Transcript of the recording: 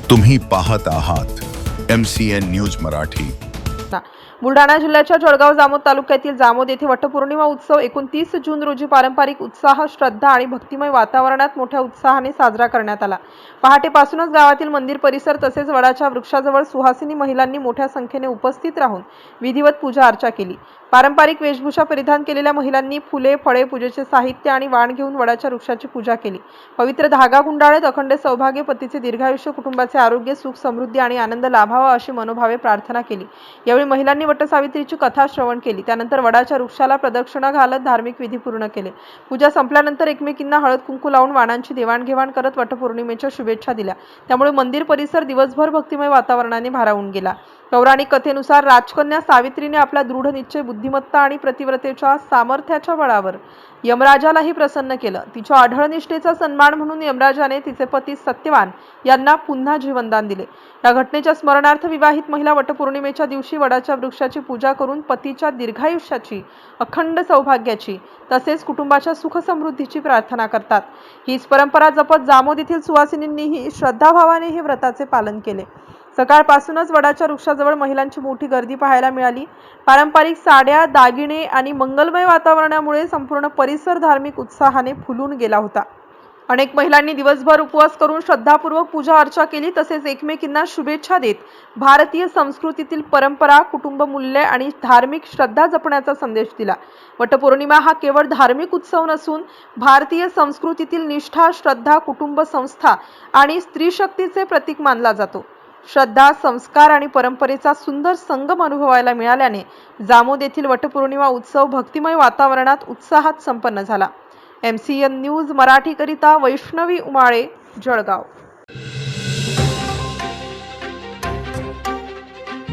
तुम्ही पाहत आहात MCN न्यूज मराठी। बुलढाणा जिल्ह्याच्या जळगाव जामोद तालुक्यातील जामोद येथे वटपौर्णिमा उत्सव 29 जून रोजी पारंपरिक उत्साह, श्रद्धा आणि भक्तिमय वातावरणात मोठ्या उत्साहाने साजरा करण्यात आला। पहाटेपासूनच गावातील मंदिर परिसर तसेच वडाच्या वृक्षाजवळ सुहासिनी महिलांनी मोठ्या संख्येने उपस्थित राहून विधिवत पूजा अर्चा केली। पारंपरिक वेशभूषा परिधान केलेल्या महिलांनी फुले, फळे, पूजेचे साहित्य आणि वाण घेऊन वडाच्या वृक्षाची पूजा केली। पवित्र धागा गुंडाळत अखंड सौभाग्य, पतीचे दीर्घायुष्य, कुटुंबाचे आरोग्य, सुख, समृद्धी आणि आनंद लाभावा अशी मनोभावे प्रार्थना केली। यावेळी महिलांनी वटसावित्रीची कथा श्रवण केली। त्यानंतर वडाच्या वृक्षाला प्रदक्षिणा घालत धार्मिक विधी पूर्ण केले। पूजा संपल्यानंतर एकमेकींना हळद कुंकू लावून वाणांची देवाणघेवाण करत वटपौर्णिमेच्या शुभेच्छा दिल्या। त्यामुळे मंदिर परिसर दिवसभर भक्तिमय वातावरणाने भारावून गेला। पौराणिक कथेनुसार राजकन्या सावित्रीने आपला दृढ निश्चय, बुद्धिमत्ता आणि प्रतिव्रतेच्या सामर्थ्याच्या बळावर यमराजालाही प्रसन्न केलं। तिच्या आढळ निष्ठेचा सन्मान म्हणून यमराजाने तिचे पती सत्यवान यांना पुन्हा जीवनदान दिले। या घटनेच्या स्मरणार्थ विवाहित महिला वटपौर्णिमेच्या दिवशी वडाच्या वृक्षाची पूजा करून पतीच्या दीर्घायुष्याची, अखंड सौभाग्याची तसेच कुटुंबाच्या सुख समृद्धीची प्रार्थना करतात। हीच परंपरा जपत जामोद येथील सुवासिनींनीही श्रद्धाभावाने हे व्रताचे पालन केले। सकाळपासूनच वडाच्या वृक्षाजवळ महिलांची मोठी गर्दी पाहायला मिळाली। पारंपरिक साड्या, दागिने आणि मंगलमय वातावरणामुळे संपूर्ण परिसर धार्मिक उत्साहाने फुलून गेला होता। अनेक महिलांनी दिवसभर उपवास करून श्रद्धापूर्वक पूजा अर्चा केली। तसेच एकमेकींना शुभेच्छा देत भारतीय संस्कृतीतील परंपरा, कुटुंब मूल्ये आणि धार्मिक श्रद्धा जपण्याचा संदेश दिला। वटपौर्णिमा हा केवळ धार्मिक उत्सव नसून भारतीय संस्कृतीतील निष्ठा, श्रद्धा, कुटुंब संस्था आणि स्त्री शक्तीचे प्रतीक मानला जातो। श्रद्धा, संस्कार आणि परंपरेचा सुंदर संगम अनुभवायला मिळाल्याने जामोद येथील वटपौर्णिमा उत्सव भक्तिमय वातावरणात उत्साहात संपन्न झाला। MCN न्यूज मराठी करिता वैष्णवी उमाळे, जळगाव।